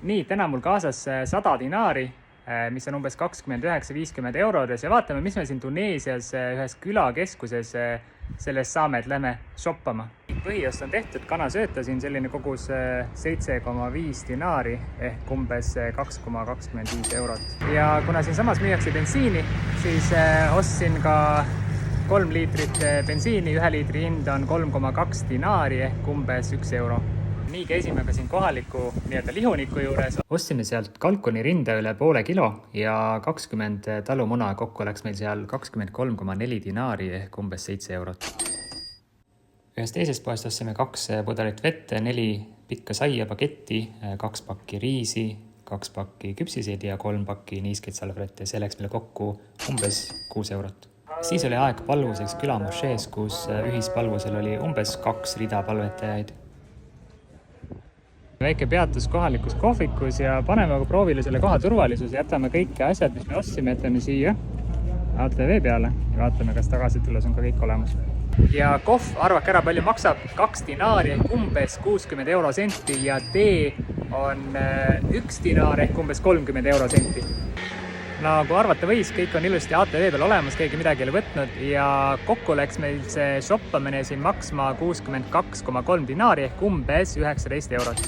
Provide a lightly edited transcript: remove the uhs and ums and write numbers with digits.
Nii, täna mul kaasas 100 dinaari, mis on umbes 29-50 eurodes ja vaatame, mis me siin Tuneesias ühes külakeskuses sellest saame, et lähme shoppama. Põhiost on tehtud, kanasööta siin selline kogus 7,5 dinaari ehk umbes 2,25 eurot. Ja kuna siin samas müüakse bensiini, siis ostsin ka 3 liitrit bensiini, 1 liitri hind on 3,2 dinaari ehk umbes 1 euro. Nii käisime ka siin kohaliku lihuniku juures. Ostsime sealt kalkuni rinde üle poole kilo ja 20 talumuna, kokku läks meil seal 23,4 dinaari ehk umbes 7 eurot. Ühest teisest poest ostsime 2 pudelit vett, 4 pikka saia paketti, 2 pakki riisi, 2 pakki küpsiseid ja 3 pakki niiskeid salvrette. See läks meile kokku umbes 6 eurot. Siis oli aeg palvuseks külamošees, kus ühispalvusel oli umbes 2 rida palvetajaid. Väike peatus kohalikus kohvikus ja paneme proovile selle koha turvalisuse. Jätame kõik asjad, mis me ostsime, jätame siia ATV peale ja vaatame, kas tagasi tulles on ka kõik olemas. Ja kohv, arvake ära, palju maksab 2 dinaari ehk umbes 60 eurosenti ja tee on 1 dinaar ehk umbes 30 eurosenti. Nagu arvata võis, kõik on ilusti ATV peal olemas, keegi midagi ei ole võtnud ja kokku läks meil see shoppamine siin maksma 62,3 dinaari ehk umbes 19 eurot.